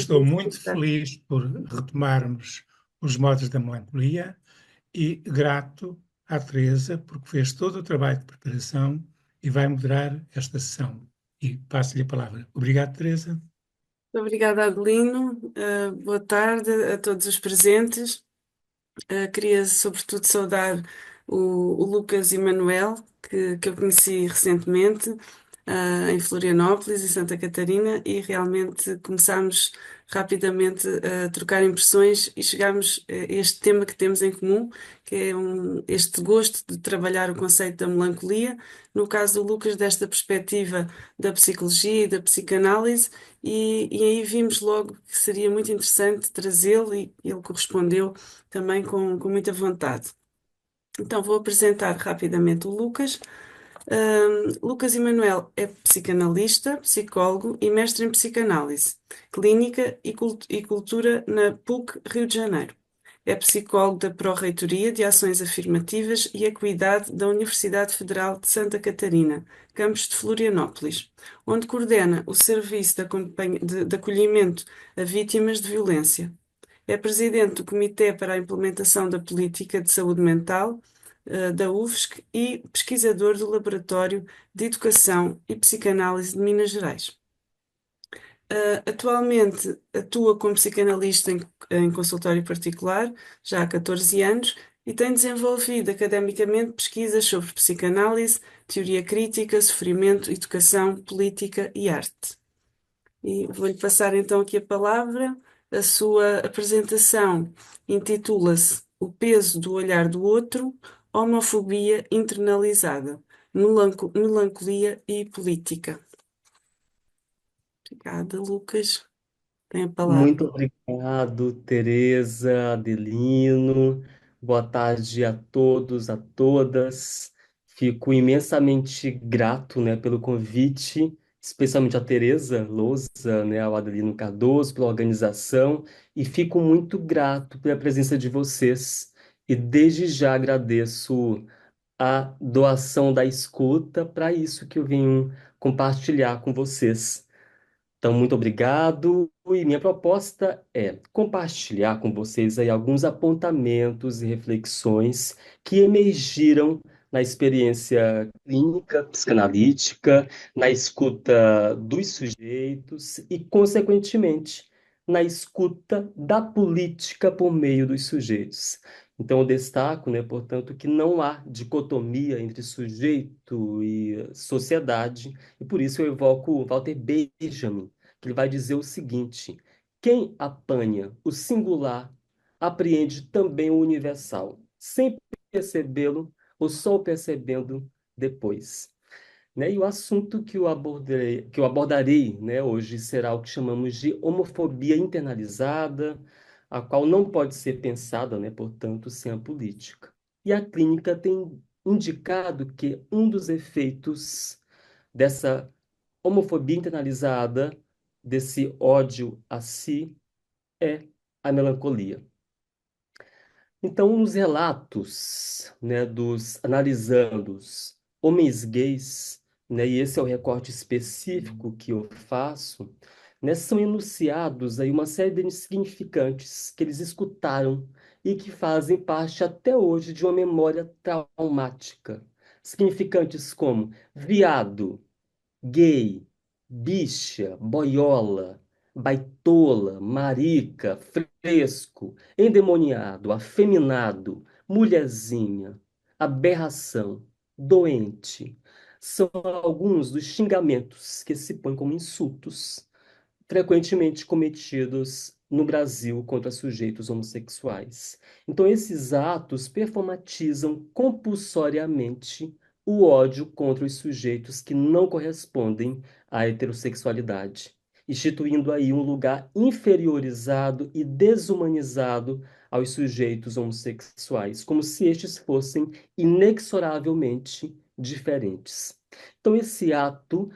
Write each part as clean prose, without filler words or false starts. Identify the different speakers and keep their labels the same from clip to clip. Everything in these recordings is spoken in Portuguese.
Speaker 1: estou muito feliz por retomarmos os modos da melancolia e grato à Teresa porque fez todo o trabalho de preparação e vai moderar esta sessão. E passo-lhe a palavra. Obrigado, Teresa.
Speaker 2: Obrigada, Adelino. Boa tarde a todos os presentes. Queria, sobretudo, saudar o Lucas e Manuel, que eu conheci recentemente, em Florianópolis, em Santa Catarina, e realmente começámos rapidamente a trocar impressões e chegámos a este tema que temos em comum, que é este gosto de trabalhar o conceito da melancolia, no caso do Lucas, desta perspectiva da psicologia e da psicanálise, e aí vimos logo que seria muito interessante trazê-lo, e ele correspondeu também com muita vontade. Então, vou apresentar rapidamente o Lucas. Lucas Emanuel é psicanalista, psicólogo e mestre em psicanálise, clínica e cultura na PUC Rio de Janeiro. É psicólogo da Pró-Reitoria de Ações Afirmativas e Equidade da Universidade Federal de Santa Catarina, campus de Florianópolis, onde coordena o Serviço de Acolhimento a Vítimas de Violência. É presidente do Comitê para a Implementação da Política de Saúde Mental, da UFSC e pesquisador do Laboratório de Educação e Psicanálise de Minas Gerais. Atualmente atua como psicanalista em consultório particular, já há 14 anos, e tem desenvolvido academicamente pesquisas sobre psicanálise, teoria crítica, sofrimento, educação, política e arte. E vou-lhe passar então aqui a palavra. A sua apresentação intitula-se O peso do olhar do outro, homofobia internalizada, melancolia e política. Obrigada, Lucas. Tem a palavra.
Speaker 3: Muito obrigado, Tereza, Adelino. Boa tarde a todos, a todas. Fico imensamente grato, né, pelo convite, especialmente a Tereza Lousa, né, ao Adelino Cardoso, pela organização, e fico muito grato pela presença de vocês. E desde já agradeço a doação da escuta para isso que eu venho compartilhar com vocês. Então, muito obrigado. E minha proposta é compartilhar com vocês aí alguns apontamentos e reflexões que emergiram na experiência clínica, psicanalítica, na escuta dos sujeitos e, consequentemente, na escuta da política por meio dos sujeitos. Então, eu destaco, né, portanto, que não há dicotomia entre sujeito e sociedade, e por isso eu evoco Walter Benjamin, que ele vai dizer o seguinte: quem apanha o singular apreende também o universal, sem percebê-lo ou só o percebendo depois. Né? E o assunto que eu abordarei, né, hoje será o que chamamos de homofobia internalizada, a qual não pode ser pensada, né, portanto, sem a política. E a clínica tem indicado que um dos efeitos dessa homofobia internalizada, desse ódio a si, é a melancolia. Então, nos relatos, né, dos analisandos homens gays, né, e esse é o recorte específico que eu faço, né, são enunciados aí uma série de significantes que eles escutaram e que fazem parte até hoje de uma memória traumática. Significantes como viado, gay, bicha, boiola, baitola, marica, fresco, endemoniado, afeminado, mulherzinha, aberração, doente. São alguns dos xingamentos que se põem como insultos, frequentemente cometidos no Brasil contra sujeitos homossexuais. Então, esses atos performatizam compulsoriamente o ódio contra os sujeitos que não correspondem à heterossexualidade, instituindo aí um lugar inferiorizado e desumanizado aos sujeitos homossexuais, como se estes fossem inexoravelmente diferentes. Então, esse ato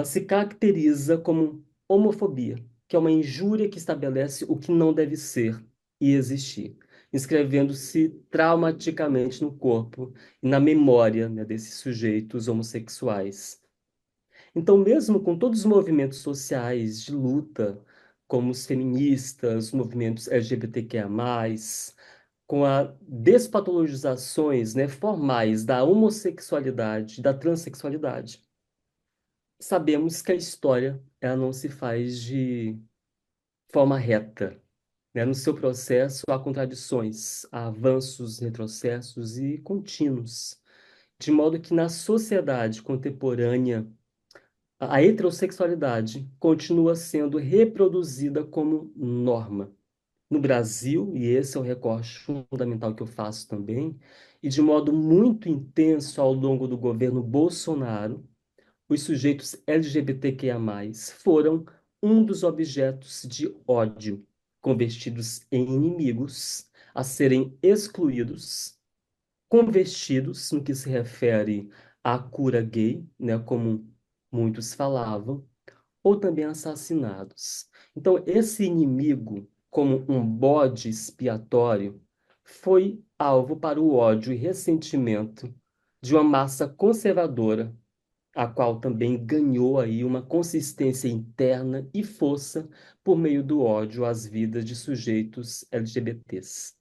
Speaker 3: se caracteriza como homofobia, que é uma injúria que estabelece o que não deve ser e existir, inscrevendo-se traumaticamente no corpo e na memória, né, desses sujeitos homossexuais. Então, mesmo com todos os movimentos sociais de luta como os feministas, os movimentos LGBTQIA+, com a despatologizações, né, formais da homossexualidade, da transexualidade, sabemos que a história ela não se faz de forma reta, né? No seu processo há contradições, há avanços, retrocessos e contínuos, de modo que na sociedade contemporânea a heterossexualidade continua sendo reproduzida como norma. No Brasil, e esse é o recorte fundamental que eu faço também, e de modo muito intenso ao longo do governo Bolsonaro, os sujeitos LGBTQIA+, foram um dos objetos de ódio, convertidos em inimigos, a serem excluídos, convertidos no que se refere à cura gay, né, como muitos falavam, ou também assassinados. Então, esse inimigo, como um bode expiatório, foi alvo para o ódio e ressentimento de uma massa conservadora, a qual também ganhou aí uma consistência interna e força por meio do ódio às vidas de sujeitos LGBTs.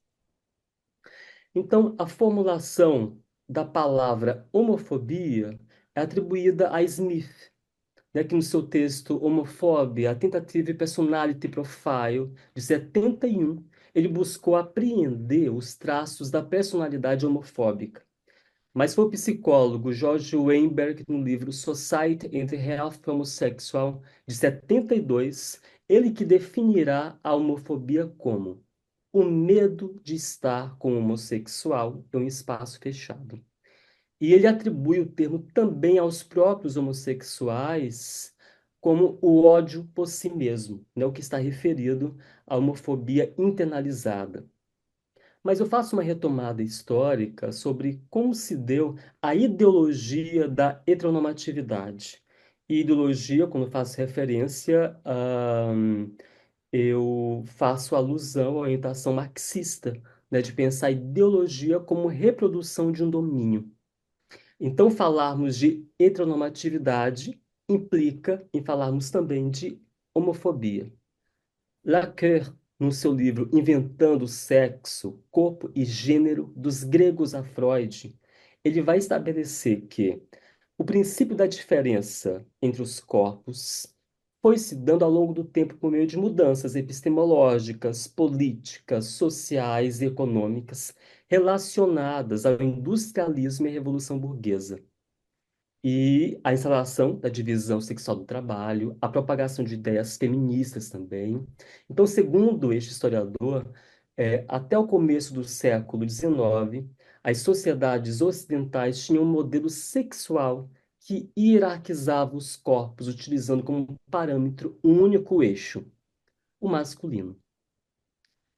Speaker 3: Então, a formulação da palavra homofobia é atribuída a Smith, né, que no seu texto Homofobia, a Tentative Personality Profile, de 71, ele buscou apreender os traços da personalidade homofóbica. Mas foi o psicólogo George Weinberg, no livro Society and the Health Homosexual, de 72, ele que definirá a homofobia como o medo de estar com o homossexual em um espaço fechado. E ele atribui o termo também aos próprios homossexuais como o ódio por si mesmo, né, o que está referido à homofobia internalizada. Mas eu faço uma retomada histórica sobre como se deu a ideologia da heteronormatividade. E ideologia, quando faço referência, eu faço alusão à orientação marxista, né, de pensar a ideologia como reprodução de um domínio. Então, falarmos de heteronormatividade implica em falarmos também de homofobia. Lacan, no seu livro Inventando o Sexo, Corpo e Gênero, dos gregos a Freud, ele vai estabelecer que o princípio da diferença entre os corpos foi se dando ao longo do tempo por meio de mudanças epistemológicas, políticas, sociais e econômicas relacionadas ao industrialismo e à Revolução Burguesa. E a instalação da divisão sexual do trabalho, a propagação de ideias feministas também. Então, segundo este historiador, até o começo do século XIX, as sociedades ocidentais tinham um modelo sexual que hierarquizava os corpos, utilizando como parâmetro um único eixo, o masculino.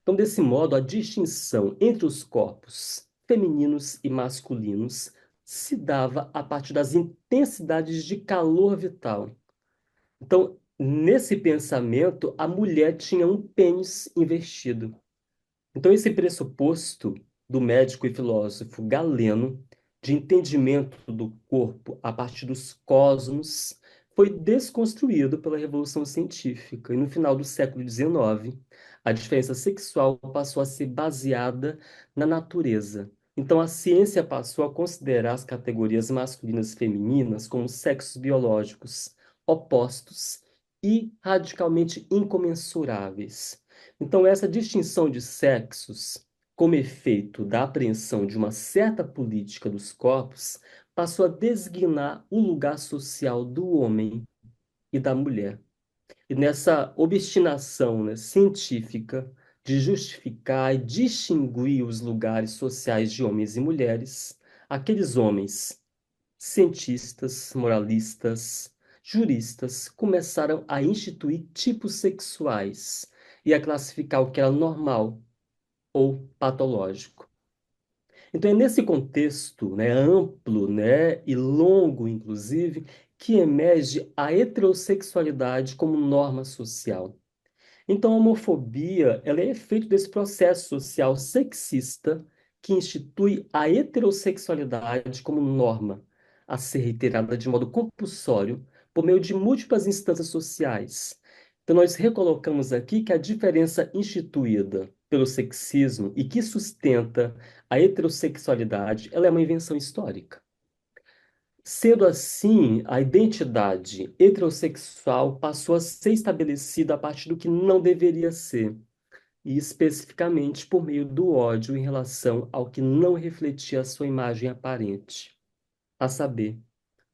Speaker 3: Então, desse modo, a distinção entre os corpos femininos e masculinos se dava a partir das intensidades de calor vital. Então, nesse pensamento, a mulher tinha um pênis investido. Então, esse pressuposto do médico e filósofo Galeno, de entendimento do corpo a partir dos cosmos, foi desconstruído pela Revolução Científica. E no final do século XIX, a diferença sexual passou a ser baseada na natureza. Então, a ciência passou a considerar as categorias masculinas e femininas como sexos biológicos opostos e radicalmente incomensuráveis. Então, essa distinção de sexos, como efeito da apreensão de uma certa política dos corpos, passou a designar o lugar social do homem e da mulher. E nessa obstinação, né, científica de justificar e distinguir os lugares sociais de homens e mulheres, aqueles homens, cientistas, moralistas, juristas, começaram a instituir tipos sexuais e a classificar o que era normal ou patológico. Então é nesse contexto, né, amplo, né, e longo, inclusive, que emerge a heterossexualidade como norma social. Então, a homofobia, ela é efeito desse processo social sexista que institui a heterossexualidade como norma a ser reiterada de modo compulsório por meio de múltiplas instâncias sociais, Então, nós recolocamos aqui que a diferença instituída pelo sexismo e que sustenta a heterossexualidade, ela é uma invenção histórica. Sendo assim, a identidade heterossexual passou a ser estabelecida a partir do que não deveria ser, e especificamente por meio do ódio em relação ao que não refletia a sua imagem aparente, a saber,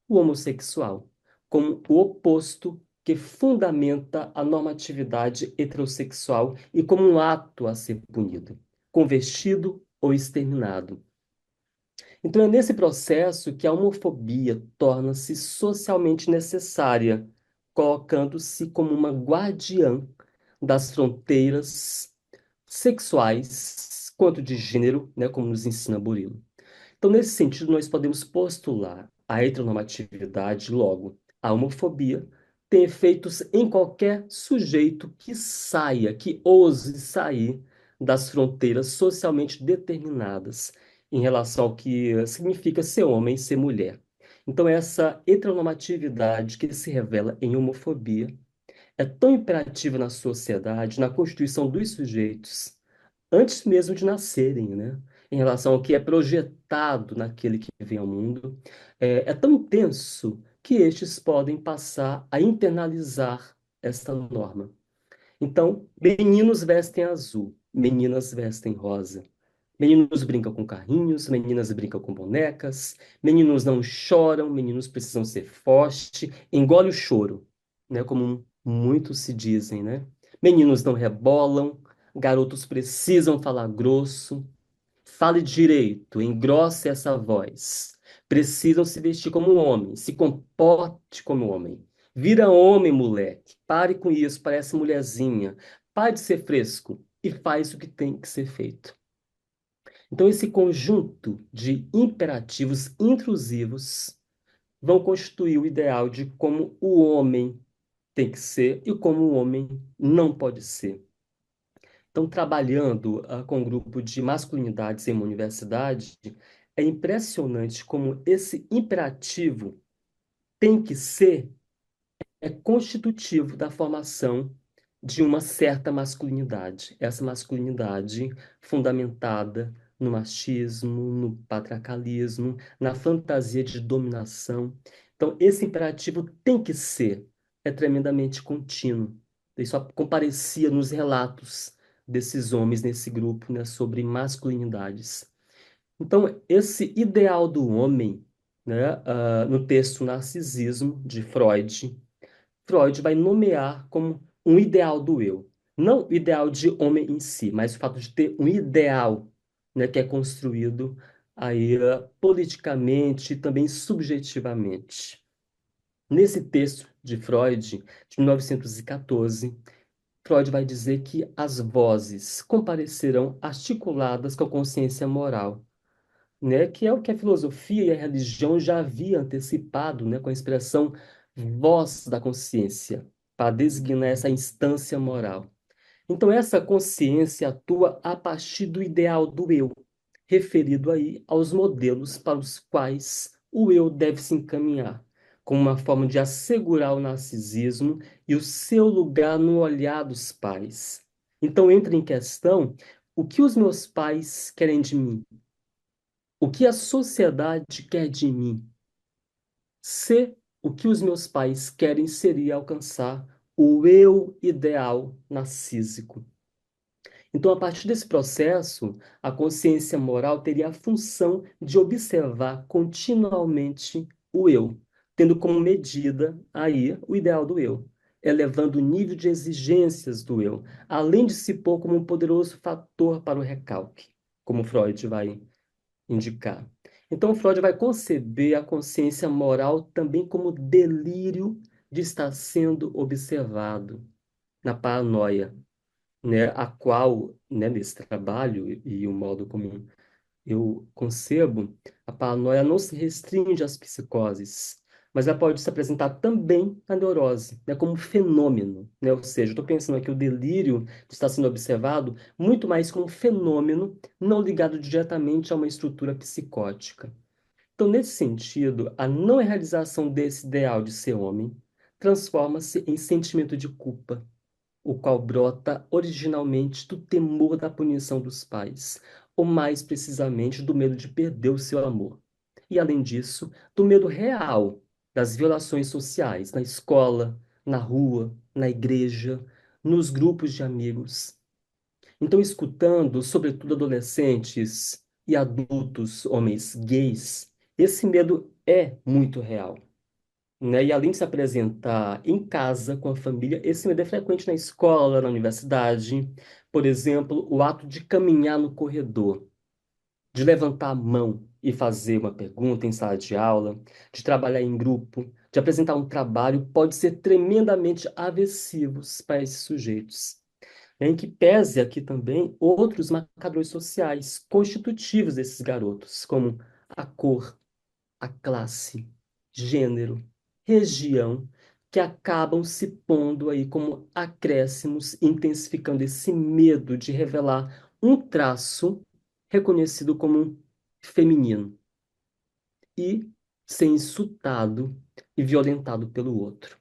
Speaker 3: o homossexual, como o oposto que fundamenta a normatividade heterossexual e como um ato a ser punido, convertido ou exterminado. Então, é nesse processo que a homofobia torna-se socialmente necessária, colocando-se como uma guardiã das fronteiras sexuais quanto de gênero, né, como nos ensina Burilo. Então, nesse sentido, nós podemos postular a heteronormatividade, logo, a homofobia tem efeitos em qualquer sujeito que saia, que ouse sair das fronteiras socialmente determinadas em relação ao que significa ser homem e ser mulher. Então, essa heteronormatividade que se revela em homofobia é tão imperativa na sociedade, na constituição dos sujeitos, antes mesmo de nascerem, né? Em relação ao que é projetado naquele que vem ao mundo, é tão intenso que estes podem passar a internalizar esta norma. Então, meninos vestem azul, meninas vestem rosa. Meninos brincam com carrinhos, meninas brincam com bonecas, meninos não choram, meninos precisam ser fortes, engole o choro, né? Como muitos se dizem, né? Meninos não rebolam, garotos precisam falar grosso, fale direito, engrosse essa voz. Precisam se vestir como um homem, se comporte como um homem. Vira homem, moleque. Pare com isso, parece mulherzinha. Pare de ser fresco e faz o que tem que ser feito. Então, esse conjunto de imperativos intrusivos vão constituir o ideal de como o homem tem que ser e como o homem não pode ser. Então, trabalhando com um grupo de masculinidades em uma universidade, é impressionante como esse imperativo tem que ser é constitutivo da formação de uma certa masculinidade. Essa masculinidade fundamentada no machismo, no patriarcalismo, na fantasia de dominação. Então, esse imperativo tem que ser, é tremendamente contínuo. Isso comparecia nos relatos desses homens nesse grupo, né, sobre masculinidades. Então, esse ideal do homem, né, no texto Narcisismo, de Freud, Freud vai nomear como um ideal do eu. Não o ideal de homem em si, mas o fato de ter um ideal, né, que é construído aí, politicamente e também subjetivamente. Nesse texto de Freud, de 1914, Freud vai dizer que as vozes comparecerão articuladas com a consciência moral, né, que é o que a filosofia e a religião já havia antecipado, né, com a expressão voz da consciência, para designar essa instância moral. Então, essa consciência atua a partir do ideal do eu, referido aí aos modelos para os quais o eu deve se encaminhar, como uma forma de assegurar o narcisismo e o seu lugar no olhar dos pais. Então, entra em questão o que os meus pais querem de mim, o que a sociedade quer de mim. Se o que os meus pais querem seria alcançar o eu ideal narcísico. Então, a partir desse processo, a consciência moral teria a função de observar continuamente o eu, tendo como medida aí o ideal do eu, elevando o nível de exigências do eu, além de se pôr como um poderoso fator para o recalque, como Freud vai indicar. Então, Freud vai conceber a consciência moral também como delírio de estar sendo observado na paranoia, né, a qual, né, nesse trabalho e o modo como eu concebo, a paranoia não se restringe às psicoses, mas ela pode se apresentar também na neurose, né, como fenômeno, né? Ou seja, estou pensando aqui o delírio de estar sendo observado muito mais como fenômeno, não ligado diretamente a uma estrutura psicótica. Então, nesse sentido, a não realização desse ideal de ser homem transforma-se em sentimento de culpa, o qual brota originalmente do temor da punição dos pais, ou mais precisamente do medo de perder o seu amor. E, além disso, do medo real das violações sociais na escola, na rua, na igreja, nos grupos de amigos. Então, escutando, sobretudo adolescentes e adultos, homens gays, esse medo é muito real, né? E além de se apresentar em casa, com a família, esse medo é frequente na escola, na universidade. Por exemplo, o ato de caminhar no corredor, de levantar a mão e fazer uma pergunta em sala de aula, de trabalhar em grupo, de apresentar um trabalho, pode ser tremendamente aversivos para esses sujeitos. Em que pese aqui também outros marcadores sociais constitutivos desses garotos, como a cor, a classe, gênero, região, que acabam se pondo aí como acréscimos, intensificando esse medo de revelar um traço reconhecido como feminino e ser insultado e violentado pelo outro.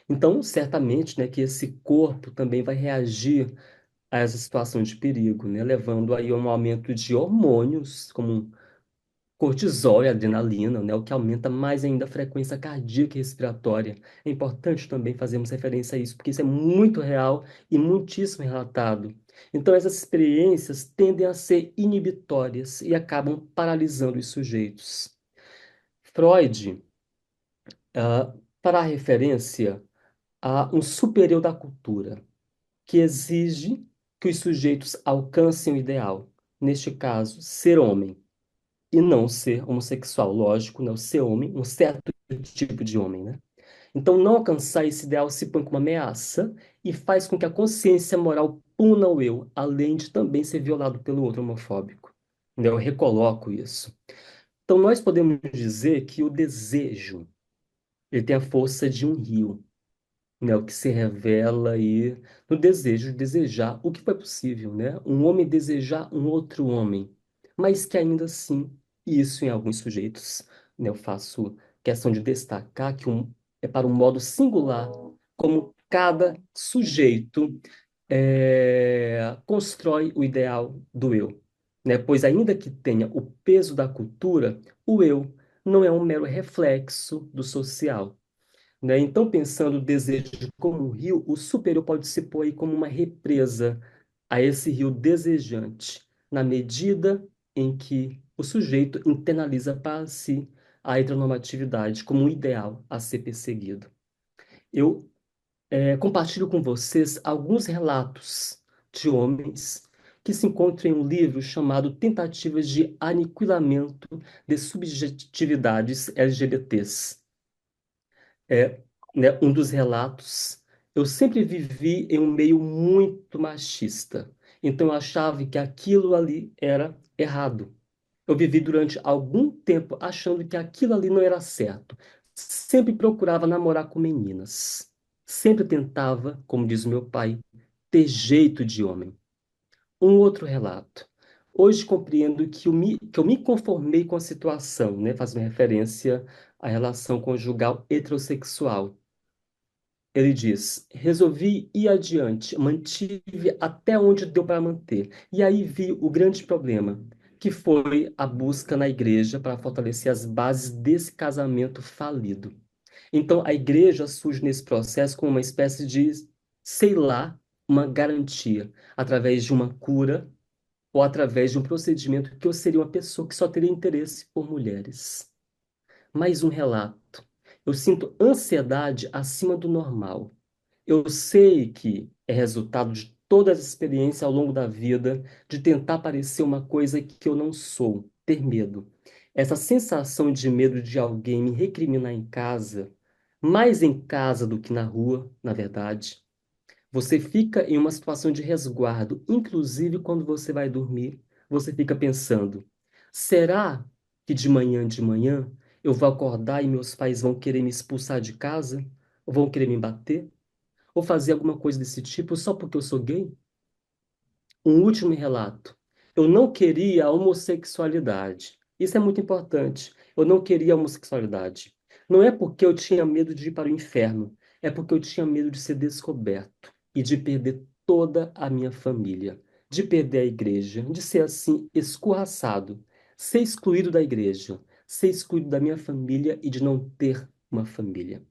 Speaker 3: Então, certamente, né, que esse corpo também vai reagir a essa situação de perigo, né, levando aí a um aumento de hormônios, como cortisol e adrenalina, né, o que aumenta mais ainda a frequência cardíaca e respiratória. É importante também fazermos referência a isso, porque isso é muito real e muitíssimo relatado. Então, essas experiências tendem a ser inibitórias e acabam paralisando os sujeitos. Freud, ah, para a referência a um superior da cultura, que exige que os sujeitos alcancem o ideal, neste caso, ser homem e não ser homossexual. Lógico, não ser homem, um certo tipo de homem, né? Então, não alcançar esse ideal se põe como ameaça e faz com que a consciência moral puna o eu, além de também ser violado pelo outro homofóbico. Eu recoloco isso. Então, nós podemos dizer que o desejo, ele tem a força de um rio, né, o que se revela aí no desejo de desejar o que foi possível, né? Um homem desejar um outro homem, mas que ainda assim, e isso em alguns sujeitos, né, eu faço questão de destacar que é para um modo singular, como cada sujeito constrói o ideal do eu, né? Pois ainda que tenha o peso da cultura, o eu não é um mero reflexo do social, né? Então, pensando o desejo como um rio, o superior pode se pôr aí como uma represa a esse rio desejante, na medida em que o sujeito internaliza para si a heteronormatividade como um ideal a ser perseguido. Eu compartilho com vocês alguns relatos de homens que se encontram em um livro chamado Tentativas de Aniquilamento de Subjetividades LGBTs. É, né, um dos relatos. Eu sempre vivi em um meio muito machista, então eu achava que aquilo ali era errado. Eu vivi durante algum tempo achando que aquilo ali não era certo. Sempre procurava namorar com meninas. Sempre tentava, como diz o meu pai, ter jeito de homem. Um outro relato. Hoje compreendo que eu me conformei com a situação, né, fazendo referência à relação conjugal heterossexual. Ele diz: resolvi ir adiante, mantive até onde deu para manter. E aí vi o grande problema, que foi a busca na igreja para fortalecer as bases desse casamento falido. Então, a igreja surge nesse processo como uma espécie de, sei lá, uma garantia, através de uma cura ou através de um procedimento que eu seria uma pessoa que só teria interesse por mulheres. Mais um relato. Eu sinto ansiedade acima do normal. Eu sei que é resultado de todas as experiências ao longo da vida de tentar parecer uma coisa que eu não sou, ter medo. Essa sensação de medo de alguém me recriminar em casa, mais em casa do que na rua, na verdade. Você fica em uma situação de resguardo, inclusive quando você vai dormir, você fica pensando: será que de manhã, eu vou acordar e meus pais vão querer me expulsar de casa? Ou vão querer me bater? Ou fazer alguma coisa desse tipo só porque eu sou gay? Um último relato. Eu não queria a homossexualidade. Isso é muito importante. Eu não queria a homossexualidade. Não é porque eu tinha medo de ir para o inferno, é porque eu tinha medo de ser descoberto. e de perder toda a minha família, de perder a igreja, de ser assim escorraçado, ser excluído da igreja, ser excluído da minha família e de não ter uma família.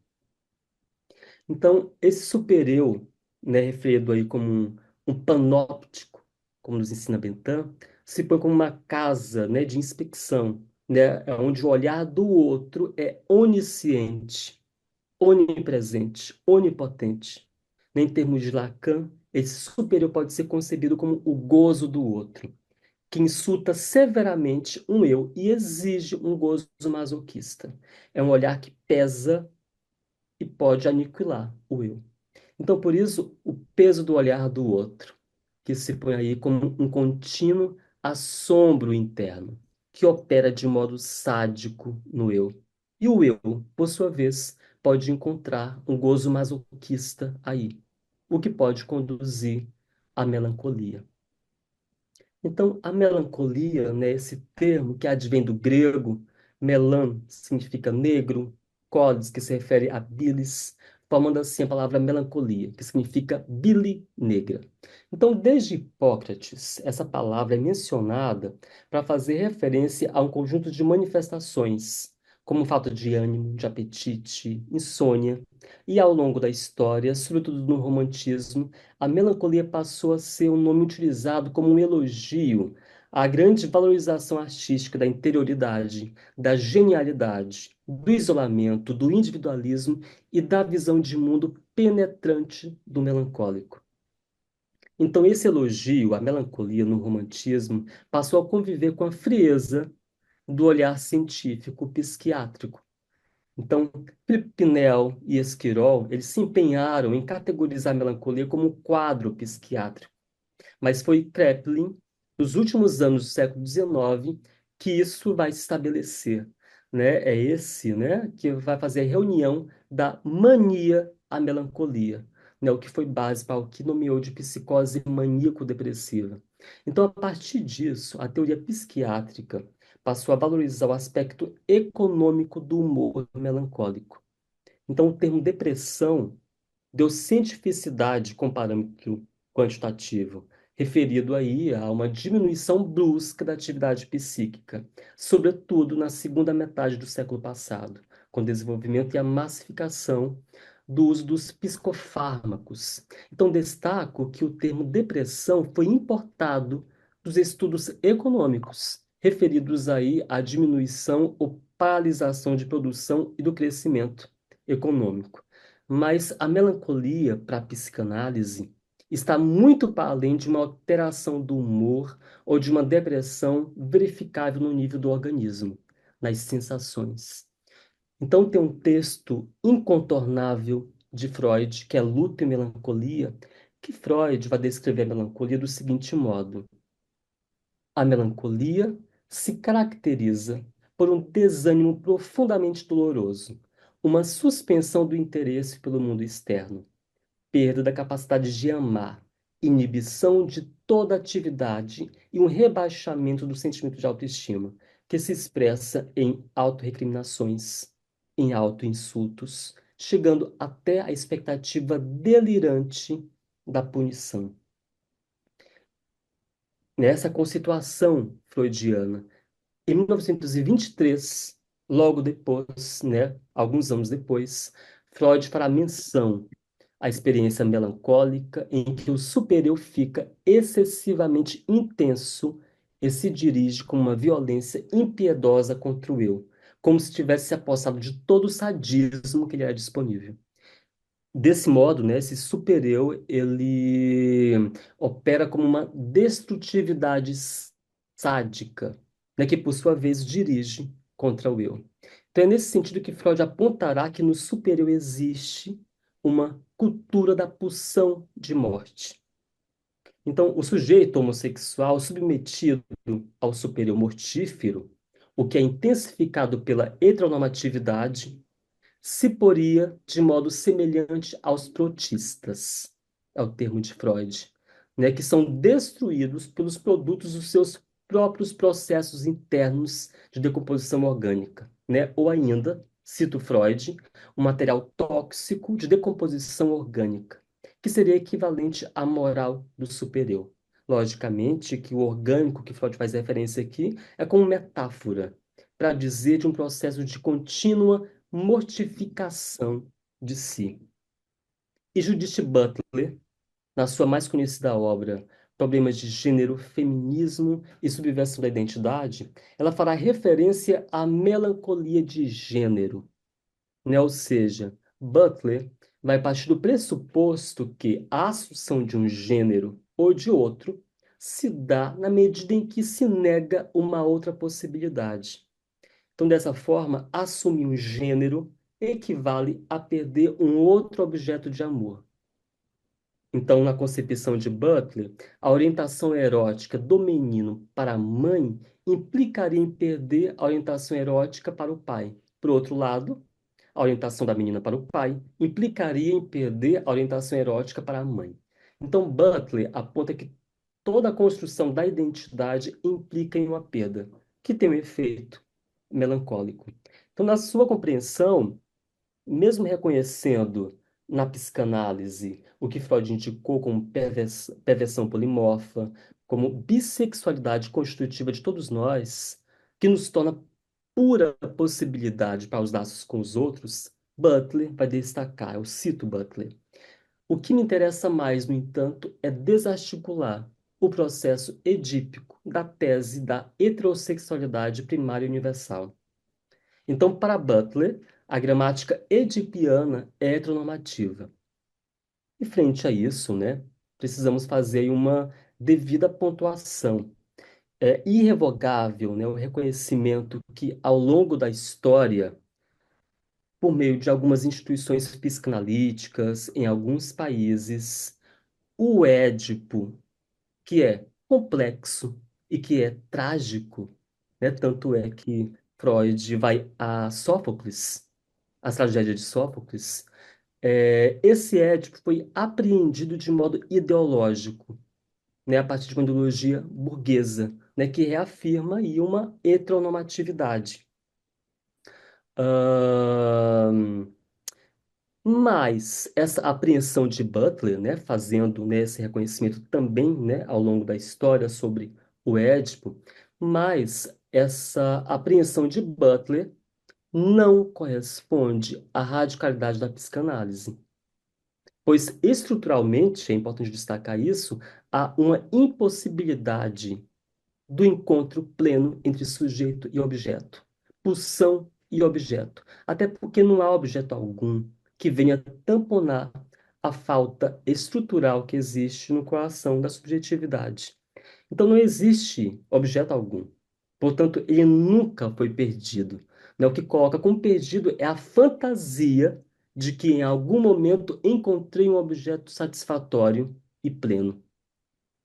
Speaker 3: Então, esse super-eu, né, referido aí como um panóptico, como nos ensina Bentham, se põe como uma casa, né, de inspeção, né, onde o olhar do outro é onisciente, onipresente, onipotente. Em termos de Lacan, esse super-eu pode ser concebido como o gozo do outro, que insulta severamente um eu e exige um gozo masoquista. É um olhar que pesa e pode aniquilar o eu. Então, por isso, o peso do olhar do outro, que se põe aí como um contínuo assombro interno, que opera de modo sádico no eu. E o eu, por sua vez, pode encontrar um gozo masoquista aí, o que pode conduzir à melancolia. Então, a melancolia, né, esse termo que advém do grego, melan significa negro, codes, que se refere a bilis, formando assim a palavra melancolia, que significa bile negra. Então, desde Hipócrates, essa palavra é mencionada para fazer referência a um conjunto de manifestações, como falta de ânimo, de apetite, insônia, e ao longo da história, sobretudo no romantismo, a melancolia passou a ser um nome utilizado como um elogio à grande valorização artística da interioridade, da genialidade, do isolamento, do individualismo e da visão de mundo penetrante do melancólico. Então, esse elogio à melancolia no romantismo passou a conviver com a frieza do olhar científico psiquiátrico. Então, Filipe Pinel e Esquirol, eles se empenharam em categorizar a melancolia como um quadro psiquiátrico. Mas foi Kraepelin, nos últimos anos do século XIX, que isso vai se estabelecer. Né? É esse, né, que vai fazer a reunião da mania à melancolia, né, o que foi base para o que nomeou de psicose maníaco-depressiva. Então, a partir disso, a teoria psiquiátrica passou a valorizar o aspecto econômico do humor melancólico. Então, o termo depressão deu cientificidade com parâmetro quantitativo, referido aí a uma diminuição brusca da atividade psíquica, sobretudo na segunda metade do século passado, com o desenvolvimento e a massificação do uso dos psicofármacos. Então, destaco que o termo depressão foi importado dos estudos econômicos, referidos aí à diminuição ou paralisação de produção e do crescimento econômico. Mas a melancolia, para a psicanálise, está muito para além de uma alteração do humor ou de uma depressão verificável no nível do organismo, nas sensações. Então, tem um texto incontornável de Freud, que é Luto e Melancolia, que Freud vai descrever a melancolia do seguinte modo: a melancolia se caracteriza por um desânimo profundamente doloroso, uma suspensão do interesse pelo mundo externo, perda da capacidade de amar, inibição de toda atividade e um rebaixamento do sentimento de autoestima, que se expressa em autorrecriminações, em autoinsultos, chegando até a expectativa delirante da punição. Nessa conceituação freudiana, em 1923, logo depois, né, alguns anos depois, Freud fará menção à experiência melancólica em que o superior fica excessivamente intenso e se dirige com uma violência impiedosa contra o eu, como se tivesse se apossado de todo o sadismo que lhe era disponível. Desse modo, né, esse supereu, ele opera como uma destrutividade sádica, né, que por sua vez dirige contra o eu. Então é nesse sentido que Freud apontará que no supereu existe uma cultura da pulsão de morte. Então, o sujeito homossexual submetido ao supereu mortífero, o que é intensificado pela heteronormatividade, se poria de modo semelhante aos protistas, é o termo de Freud, né, que são destruídos pelos produtos dos seus próprios processos internos de decomposição orgânica, né? Ou ainda, cito Freud, um material tóxico de decomposição orgânica. que seria equivalente à moral do superior. Logicamente que o orgânico que Freud faz referência aqui é como metáfora para dizer de um processo de contínua mortificação de si. E Judith Butler, na sua mais conhecida obra Problemas de Gênero, Feminismo e Subversão da Identidade, ela fará referência à melancolia de gênero, né? Ou seja, Butler vai partir do pressuposto que a assunção de um gênero ou de outro se dá na medida em que se nega uma outra possibilidade. Então, dessa forma, assumir um gênero equivale a perder um outro objeto de amor. Então, na concepção de Butler, a orientação erótica do menino para a mãe implicaria em perder a orientação erótica para o pai. Por outro lado, a orientação da menina para o pai implicaria em perder a orientação erótica para a mãe. Então, Butler aponta que toda a construção da identidade implica em uma perda, que tem um efeito melancólico. Então, na sua compreensão, mesmo reconhecendo na psicanálise o que Freud indicou como perversão polimorfa, como bissexualidade constitutiva de todos nós, que nos torna pura possibilidade para os laços com os outros, Butler vai destacar, eu cito Butler. O que me interessa mais, no entanto, é desarticular o processo edípico da tese da heterossexualidade primária e universal. Então, para Butler, a gramática edipiana é heteronormativa. E frente a isso, né, precisamos fazer aí uma devida pontuação. É irrevogável, né, o reconhecimento que, ao longo da história, por meio de algumas instituições psicanalíticas, em alguns países, o Édipo, que é complexo e que é trágico, né, tanto é que Freud vai a Sófocles, a tragédia de Sófocles, esse Édipo foi apreendido de modo ideológico, né, a partir de uma ideologia burguesa, né, que reafirma aí uma heteronormatividade. Ahn, mas essa apreensão de Butler, né, fazendo, né, esse reconhecimento também, né, ao longo da história sobre o Édipo, mas essa apreensão de Butler não corresponde à radicalidade da psicanálise. Pois estruturalmente, é importante destacar isso, há uma impossibilidade do encontro pleno entre sujeito e objeto, pulsão e objeto, até porque não há objeto algum que venha tamponar a falta estrutural que existe no coração da subjetividade. Então não existe objeto algum. Portanto, ele nunca foi perdido. Né? O que coloca como perdido é a fantasia de que em algum momento encontrei um objeto satisfatório e pleno.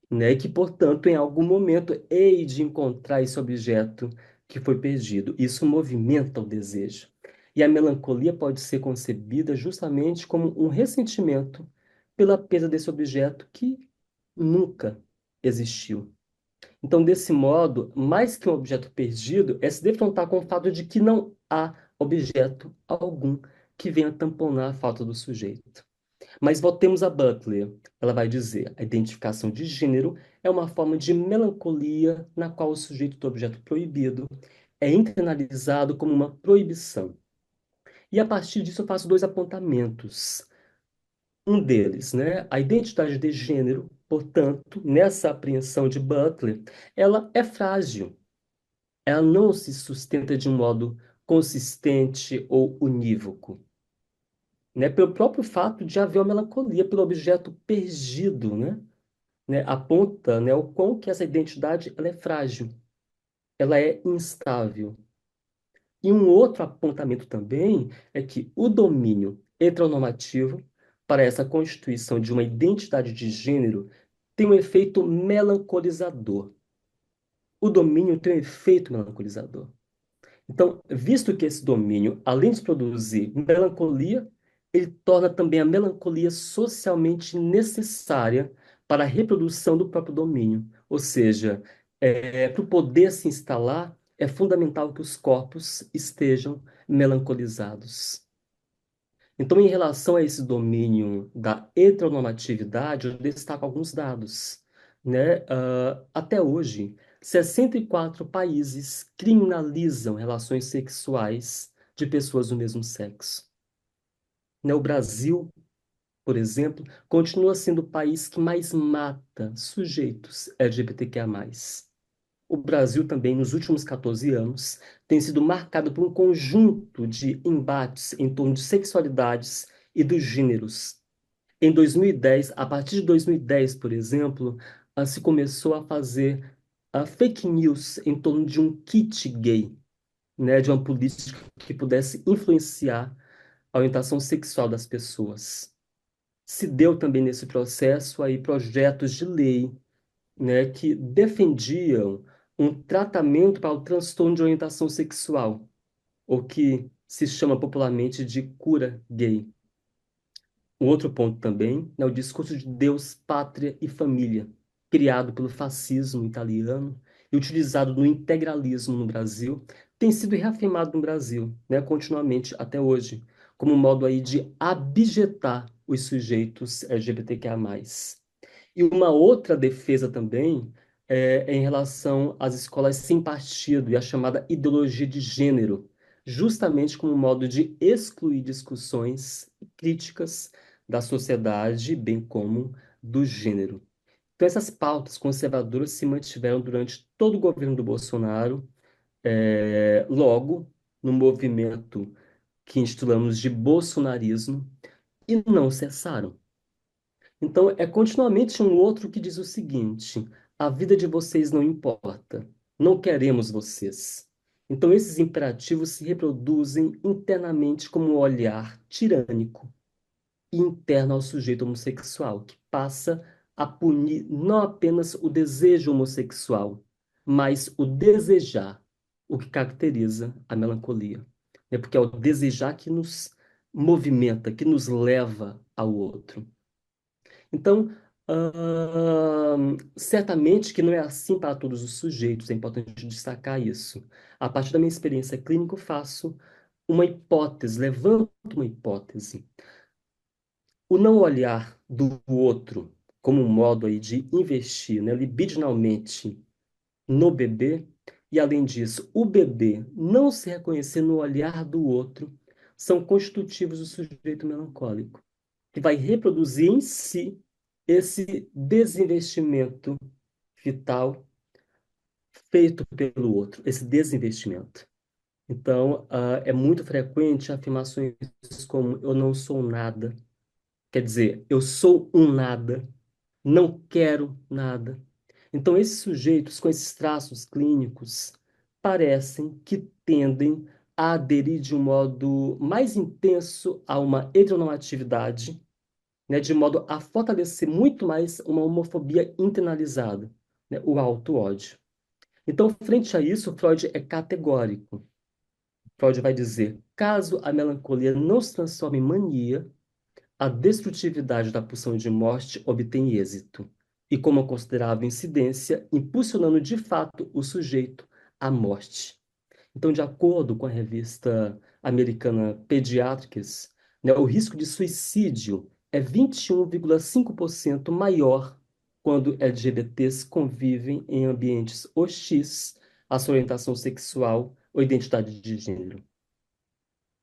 Speaker 3: Né? E que, portanto, em algum momento hei de encontrar esse objeto que foi perdido. Isso movimenta o desejo. E a melancolia pode ser concebida justamente como um ressentimento pela perda desse objeto que nunca existiu. Então, desse modo, mais que um objeto perdido, é se defrontar com o fato de que não há objeto algum que venha tamponar a falta do sujeito. Mas voltemos a Butler. Ela vai dizer: a identificação de gênero é uma forma de melancolia na qual o sujeito do objeto proibido é internalizado como uma proibição. E a partir disso eu faço dois apontamentos. Um deles, né, a identidade de gênero, portanto, nessa apreensão de Butler, ela é frágil. Ela não se sustenta de um modo consistente ou unívoco, né? Pelo próprio fato de haver uma melancolia pelo objeto perdido, né? Aponta, né, o quão que essa identidade ela é frágil, ela é instável. E um outro apontamento também é que o domínio heteronormativo para essa constituição de uma identidade de gênero tem um efeito melancolizador. O domínio tem um efeito melancolizador. Então, visto que esse domínio, além de produzir melancolia, ele torna também a melancolia socialmente necessária para a reprodução do próprio domínio. Ou seja, para o poder se instalar, é fundamental que os corpos estejam melancolizados. Então, em relação a esse domínio da heteronormatividade, eu destaco alguns dados, né? Até hoje, 64 países criminalizam relações sexuais de pessoas do mesmo sexo. Né? O Brasil, por exemplo, continua sendo o país que mais mata sujeitos LGBTQIA+. O Brasil também, nos últimos 14 anos, tem sido marcado por um conjunto de embates em torno de sexualidades e dos gêneros. Em 2010, a partir de 2010, por exemplo, se começou a fazer fake news em torno de um kit gay, né, de uma política que pudesse influenciar a orientação sexual das pessoas. Se deu também nesse processo aí projetos de lei, né, que defendiam um tratamento para o transtorno de orientação sexual, o que se chama popularmente de cura gay. Um outro ponto também é o discurso de Deus, pátria e família, criado pelo fascismo italiano e utilizado no integralismo no Brasil, tem sido reafirmado no Brasil, né, continuamente até hoje, como um modo aí de abjetar os sujeitos LGBTQIA+. E uma outra defesa também é em relação às escolas sem partido e a chamada ideologia de gênero, justamente como um modo de excluir discussões críticas da sociedade, bem como do gênero. Então, essas pautas conservadoras se mantiveram durante todo o governo do Bolsonaro, logo no movimento que intitulamos de bolsonarismo, e não cessaram. Então, é continuamente um outro que diz o seguinte: a vida de vocês não importa, não queremos vocês. Então, esses imperativos se reproduzem internamente como um olhar tirânico e interno ao sujeito homossexual, que passa a punir não apenas o desejo homossexual, mas o desejar, o que caracteriza a melancolia. É porque é o desejar que nos movimenta, que nos leva ao outro. Então, certamente que não é assim para todos os sujeitos, é importante destacar isso. A partir da minha experiência clínica, eu faço uma hipótese, levanto uma hipótese. O não olhar do outro como um modo aí de investir, né, libidinalmente no bebê, e além disso, o bebê não se reconhecer no olhar do outro, são constitutivos do sujeito melancólico, que vai reproduzir em si esse desinvestimento vital feito pelo outro, esse desinvestimento. Então, é muito frequente afirmações como eu não sou nada, quer dizer, eu sou um nada, não quero nada. Então, esses sujeitos com esses traços clínicos parecem que tendem a aderir de um modo mais intenso a uma heteronormatividade, né, de modo a fortalecer muito mais uma homofobia internalizada, né, o auto-ódio. Então, frente a isso, Freud é categórico. Freud vai dizer: caso a melancolia não se transforme em mania, a destrutividade da pulsão de morte obtém êxito, e com uma considerável incidência, impulsionando de fato o sujeito à morte. Então, de acordo com a revista americana Pediatrics, né, o risco de suicídio é 21,5% maior quando LGBTs convivem em ambientes hostis à sua orientação sexual ou identidade de gênero.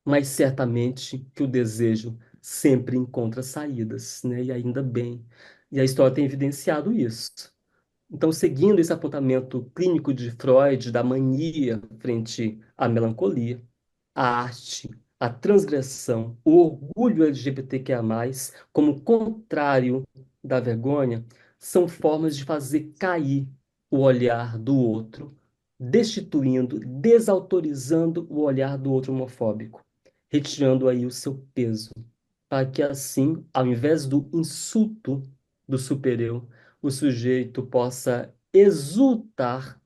Speaker 3: Mas certamente que o desejo sempre encontra saídas, né? E ainda bem. E a história tem evidenciado isso. Então, seguindo esse apontamento clínico de Freud da mania frente à melancolia, a arte, a transgressão, o orgulho LGBTQIA+, como contrário da vergonha, são formas de fazer cair o olhar do outro, destituindo, desautorizando o olhar do outro homofóbico, retirando aí o seu peso, para que assim, ao invés do insulto do superior, o sujeito possa exultar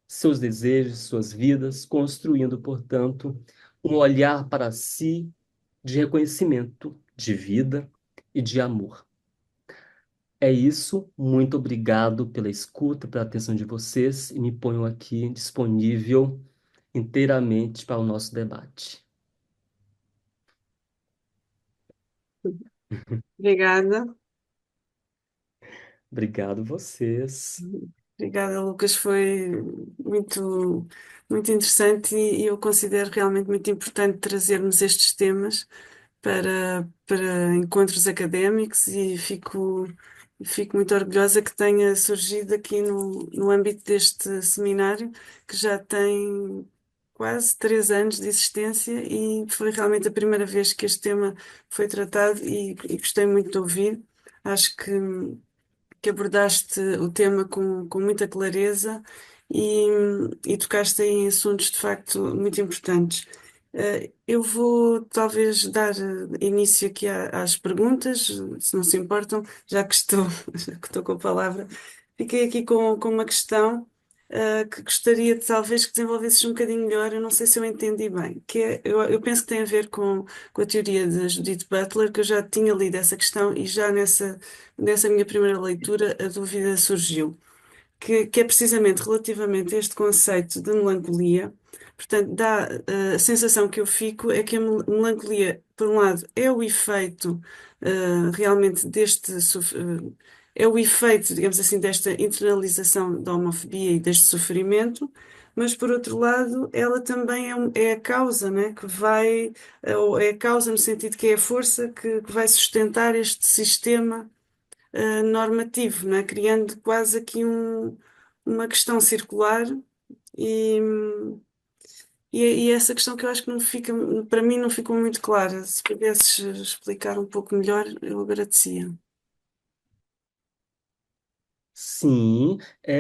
Speaker 3: seus desejos, suas vidas, construindo, portanto, um olhar para si de reconhecimento, de vida e de amor. É isso, muito obrigado pela escuta, pela atenção de vocês, e me ponho aqui disponível inteiramente para o nosso debate.
Speaker 2: Obrigada.
Speaker 3: Obrigado vocês.
Speaker 2: Obrigada, Lucas. Foi muito, muito interessante e eu considero realmente muito importante trazermos estes temas para encontros académicos e fico muito orgulhosa que tenha surgido aqui no âmbito deste seminário, que já tem quase 3 anos de existência e foi realmente a primeira vez que este tema foi tratado e gostei muito de ouvir. Acho que abordaste o tema com muita clareza e, e tocaste em assuntos de facto muito importantes. Eu vou talvez dar início aqui às perguntas, se não se importam, já que estou, já que estou com a palavra. Fiquei aqui com uma questão, que gostaria de talvez que desenvolvesses um bocadinho melhor, eu não sei se eu entendi bem, que é, eu penso que tem a ver com a teoria de Judith Butler, que eu já tinha lido essa questão e já nessa minha primeira leitura a dúvida surgiu que é precisamente relativamente a este conceito de melancolia. Portanto, dá, a sensação que eu fico é que a melancolia, por um lado, é o efeito realmente é o efeito, digamos assim, desta internalização da homofobia e deste sofrimento, mas por outro lado, ela também é a causa, né, que vai, ou é a causa no sentido que é a força que vai sustentar este sistema normativo, não é? Criando quase aqui uma questão circular e, e essa questão que eu acho que não fica, para mim não ficou muito clara. Se pudesses explicar um pouco melhor, eu agradecia.
Speaker 3: Sim,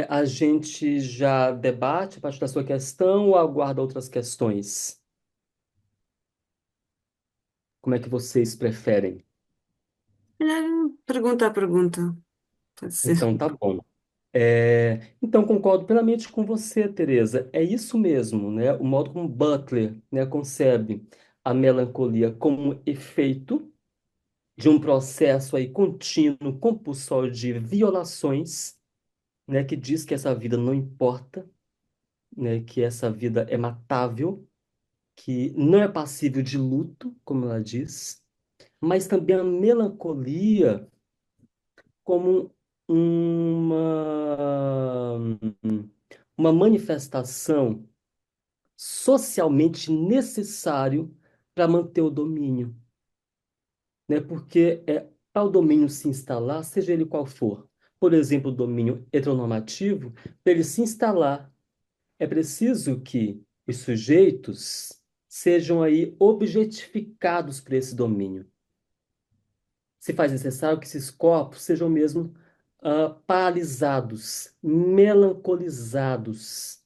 Speaker 3: a gente já debate a partir da sua questão ou aguarda outras questões? Como é que vocês preferem?
Speaker 2: Calhar, pergunta a pergunta, pode ser.
Speaker 3: Então, tá bom. Então, concordo plenamente com você, Teresa. É isso mesmo, né? O modo como Butler, né, concebe a melancolia como efeito de um processo aí contínuo, compulsório de violações, né, que diz que essa vida não importa, né, que essa vida é matável, que não é passível de luto, como ela diz, mas também a melancolia como uma, uma manifestação socialmente necessário para manter o domínio, né? Porque para o domínio se instalar, seja ele qual for, por exemplo, o domínio heteronormativo, para ele se instalar, é preciso que os sujeitos sejam aí objetificados por esse domínio. Se faz necessário que esses corpos sejam mesmo paralisados, melancolizados,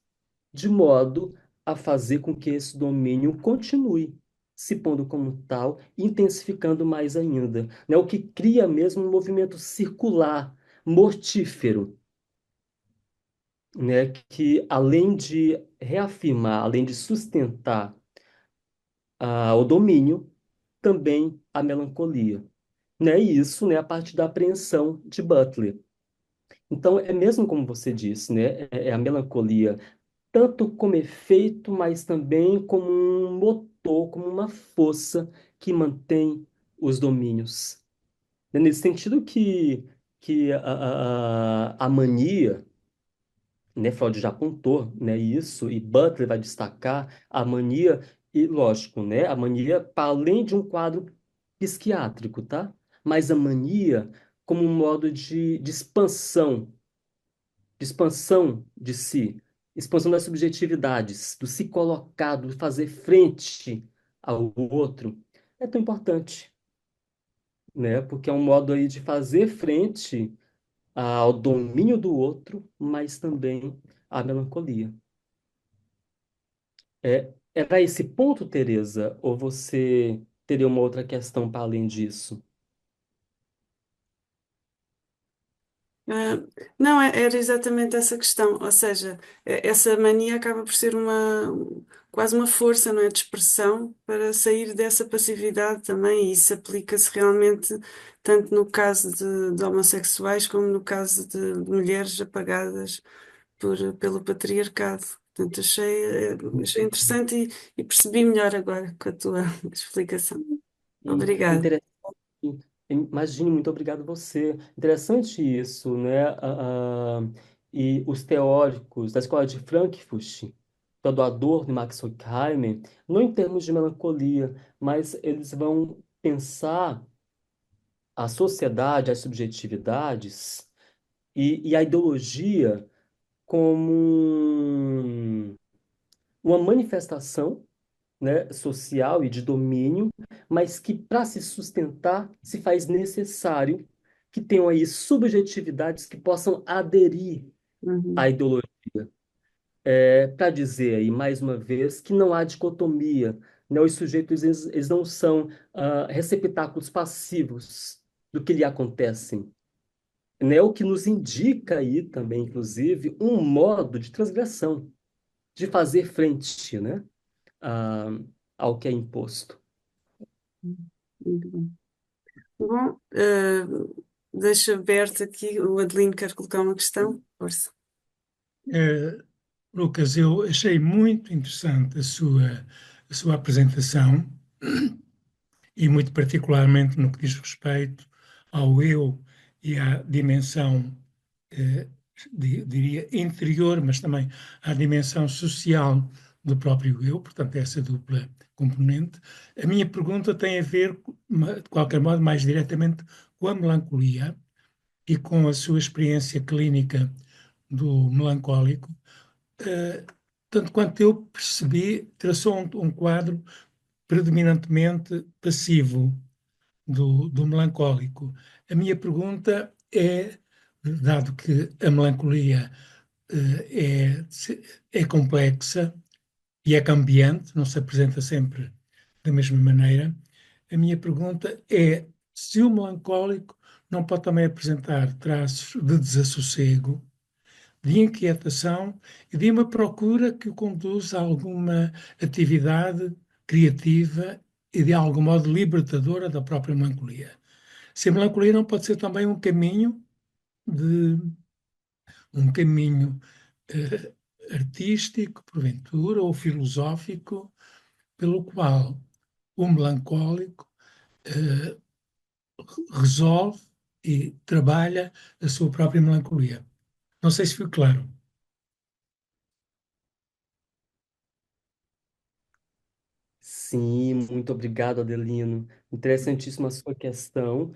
Speaker 3: de modo a fazer com que esse domínio continue se pondo como tal, intensificando mais ainda, né? O que cria mesmo um movimento circular, mortífero, né? Que além de reafirmar, além de sustentar o domínio, também a melancolia, né? E isso, né, a partir da apreensão de Butler. Então, é mesmo como você disse, né? É a melancolia tanto como efeito, mas também como um motor, como uma força que mantém os domínios. É nesse sentido que a mania, né, Freud já apontou, né, isso, e Butler vai destacar a mania, e lógico, né, a mania para além de um quadro psiquiátrico, tá? Mas a mania como um modo de expansão de si, expansão das subjetividades, do se colocar, do fazer frente ao outro, é tão importante, né? Porque é um modo aí de fazer frente ao domínio do outro, mas também à melancolia. Era esse ponto, Teresa, ou você teria uma outra questão para além disso?
Speaker 2: Ah, não, era exatamente essa questão, ou seja, essa mania acaba por ser quase uma força, não é, de expressão para sair dessa passividade também, e isso aplica-se realmente tanto no caso de homossexuais como no caso de mulheres apagadas pelo patriarcado. Portanto, achei interessante e percebi melhor agora com a tua explicação.
Speaker 3: E
Speaker 2: Obrigada.
Speaker 3: interessante, Imagine, muito obrigado você. Interessante isso, né? E os teóricos da escola de Frankfurt, do Adorno e Max Horkheimer, não em termos de melancolia, mas eles vão pensar a sociedade, as subjetividades e a ideologia como uma manifestação, né, social e de domínio, mas que para se sustentar se faz necessário que tenham aí subjetividades que possam aderir à
Speaker 2: Uhum,
Speaker 3: ideologia. Para dizer aí, mais uma vez, que não há dicotomia, né? Os sujeitos eles não são receptáculos passivos do que lhe acontecem. Né? O que nos indica aí também, inclusive, um modo de transgressão, de fazer frente, né, a- ao que é imposto.
Speaker 2: muito bom. Bom, deixo aberto aqui, o Adelino quer colocar uma questão? Força.
Speaker 1: Eh, Lucas, eu achei muito interessante a sua apresentação e muito particularmente no que diz respeito ao eu e à dimensão, eh, diria, interior, mas também à dimensão social do próprio eu, portanto, essa dupla componente. A minha pergunta tem a ver, de qualquer modo, mais diretamente com a melancolia e com a sua experiência clínica do melancólico. Eh, Tanto quanto eu percebi, traçou um quadro predominantemente passivo do melancólico. A minha pergunta é, dado que a melancolia é complexa e é cambiante, não se apresenta sempre da mesma maneira, a minha pergunta é se o melancólico não pode também apresentar traços de desassossego, de inquietação e de uma procura que o conduz a alguma atividade criativa e de algum modo libertadora da própria melancolia. Se a melancolia não pode ser também de um caminho eh, artístico, porventura, ou filosófico, pelo qual o melancólico eh, resolve e trabalha a sua própria melancolia. Não sei se foi claro.
Speaker 3: Sim, muito obrigado, Adelino. Interessantíssima a sua questão,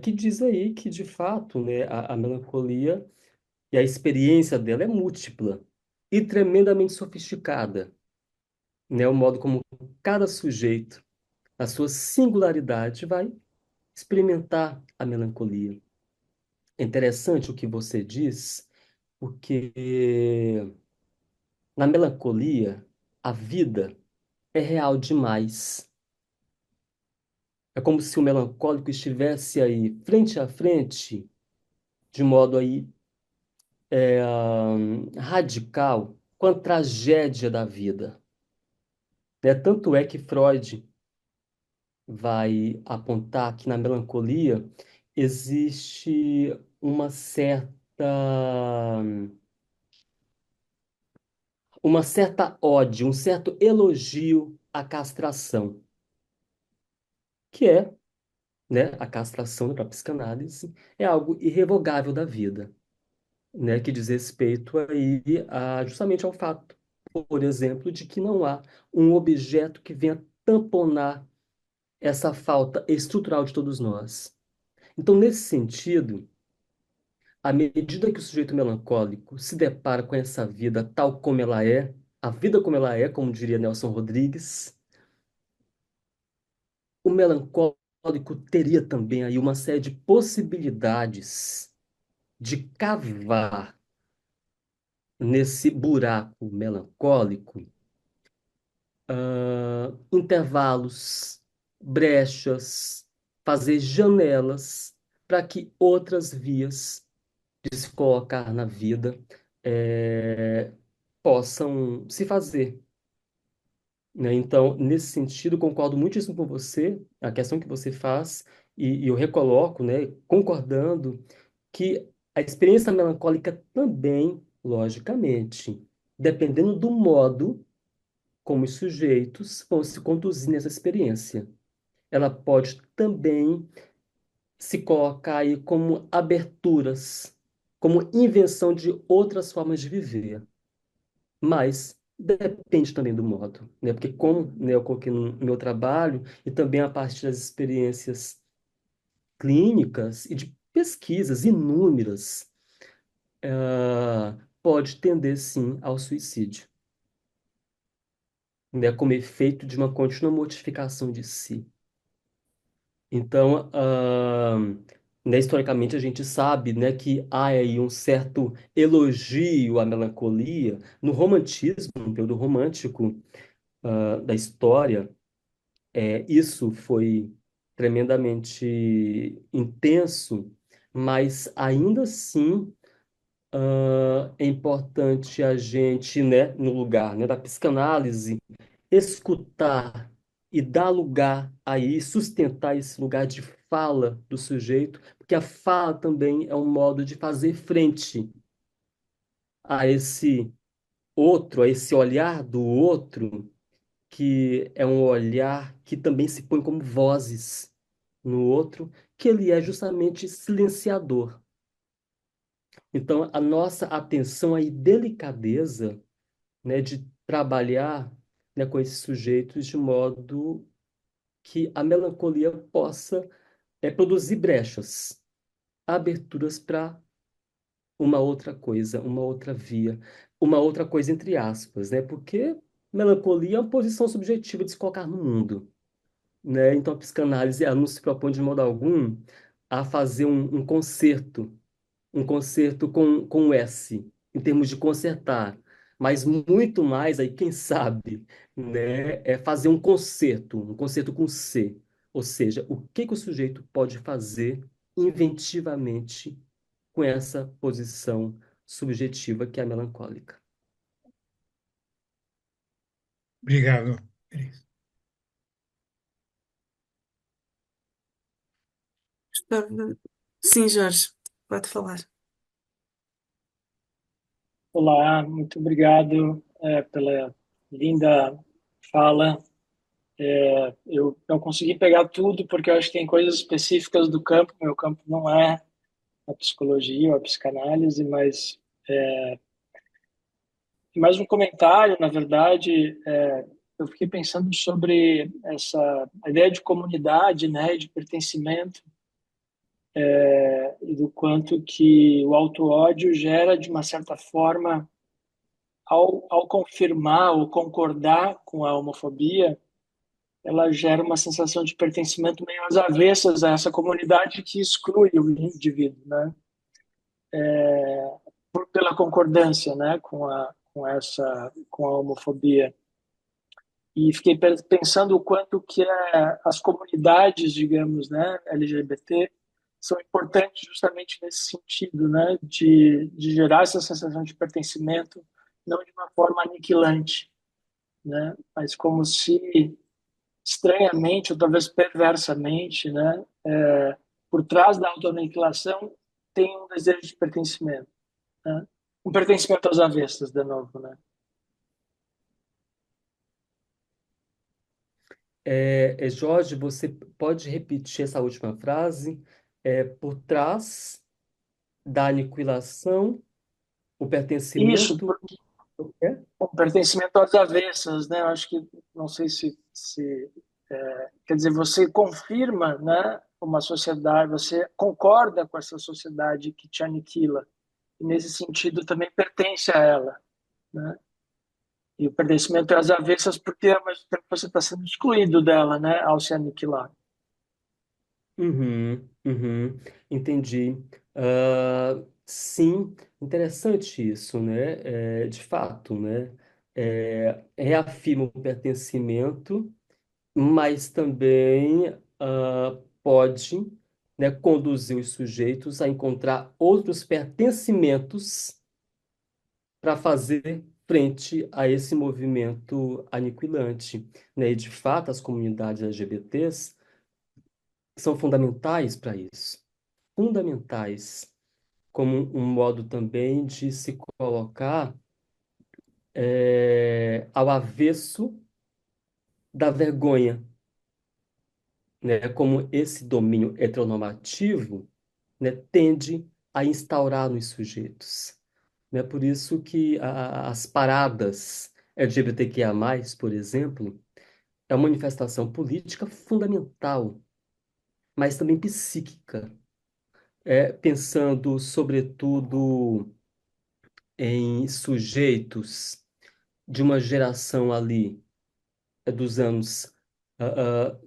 Speaker 3: que diz aí que, de fato, né, a melancolia e a experiência dela é múltipla e tremendamente sofisticada, né? O modo como cada sujeito, a sua singularidade, vai experimentar a melancolia. É interessante o que você diz, porque na melancolia, a vida é real demais. É como se o melancólico estivesse aí frente a frente, de modo aí radical, com a tragédia da vida. Né? Tanto é que Freud vai apontar que na melancolia existe uma certa ode, um certo elogio à castração, que é, né, a castração da psicanálise é algo irrevogável da vida, né, que diz respeito aí justamente ao fato, por exemplo, de que não há um objeto que venha tamponar essa falta estrutural de todos nós. Então, nesse sentido, à medida que o sujeito melancólico se depara com essa vida tal como ela é, a vida como ela é, como diria Nelson Rodrigues, o melancólico teria também aí uma série de possibilidades de cavar nesse buraco melancólico intervalos, brechas, fazer janelas para que outras vias de se colocar na vida eh, possam se fazer. Né? Então, nesse sentido, concordo muitíssimo com você, a questão que você faz, e eu recoloco, né, concordando, que a experiência melancólica também, logicamente, dependendo do modo como os sujeitos vão se conduzir nessa experiência. Ela pode também se colocar aí como aberturas, como invenção de outras formas de viver. Mas depende também do modo, né? Porque como, né, eu coloquei no meu trabalho e também a partir das experiências clínicas e de pesquisas inúmeras, pode tender sim ao suicídio, né? Como efeito de uma contínua mortificação de si. Então, né, historicamente a gente sabe, né, que há aí um certo elogio à melancolia no romantismo, no período romântico, da história. Isso foi tremendamente intenso, mas ainda assim, é importante a gente, né, no lugar, né, da psicanálise, escutar e dar lugar aí, sustentar esse lugar de fala do sujeito, porque a fala também é um modo de fazer frente a esse outro, a esse olhar do outro, que é um olhar que também se põe como vozes no outro, que ele é justamente silenciador. Então, a nossa atenção e delicadeza, né, de trabalhar, né, com esses sujeitos de modo que a melancolia possa produzir brechas, aberturas para uma outra coisa, uma outra via, uma outra coisa entre aspas, né? Porque melancolia é uma posição subjetiva de se colocar no mundo, né? Então a psicanálise ela não se propõe de modo algum a fazer um concerto com S, em termos de consertar, mas muito mais aí, quem sabe, né, é fazer um concerto com C, ou seja, o que que o sujeito pode fazer inventivamente com essa posição subjetiva que é a melancólica.
Speaker 1: Obrigado, Cris.
Speaker 2: Sim, Jorge, pode falar.
Speaker 4: Olá, muito obrigado pela linda fala. Eu não consegui pegar tudo porque eu acho que tem coisas específicas do campo. Meu campo não é a psicologia ou a psicanálise, mas mais um comentário, na verdade, eu fiquei pensando sobre essa ideia de comunidade, né, de pertencimento, e do quanto que o auto-ódio gera, de uma certa forma, ao confirmar ou concordar com a homofobia, ela gera uma sensação de pertencimento meio às avessas a essa comunidade que exclui o indivíduo, né? Pela concordância, né, com a homofobia. E fiquei pensando o quanto que as comunidades, digamos, né, LGBT são importantes justamente nesse sentido, né, de gerar essa sensação de pertencimento, não de uma forma aniquilante, né, mas como se estranhamente ou talvez perversamente, né, por trás da autoaniquilação tem um desejo de pertencimento, né? Um pertencimento às avessas, de novo, né?
Speaker 3: Jorge, você pode repetir essa última frase? Por trás da aniquilação, o
Speaker 4: Isso,
Speaker 3: pertencimento. O quê?
Speaker 4: um pertencimento às avessas, né? Eu acho que, não sei se quer dizer, você confirma, né, uma sociedade, você concorda com essa sociedade que te aniquila, e nesse sentido também pertence a ela, né? E o pertencimento é às avessas porque ao mesmo tempo você está sendo excluído dela, né, ao se aniquilar.
Speaker 3: Uhum, uhum, entendi. Sim, interessante isso, né? De fato, né? Reafirma o pertencimento, mas também pode, né, conduzir os sujeitos a encontrar outros pertencimentos para fazer frente a esse movimento aniquilante, né? E de fato, as comunidades LGBTs são fundamentais para isso, fundamentais, como um modo também de se colocar ao avesso da vergonha, né, como esse domínio heteronormativo, né, tende a instaurar nos sujeitos. Né? Por isso que as paradas LGBTQIA+, por exemplo, é uma manifestação política fundamental, mas também psíquica, pensando sobretudo em sujeitos de uma geração ali dos anos ah, ah,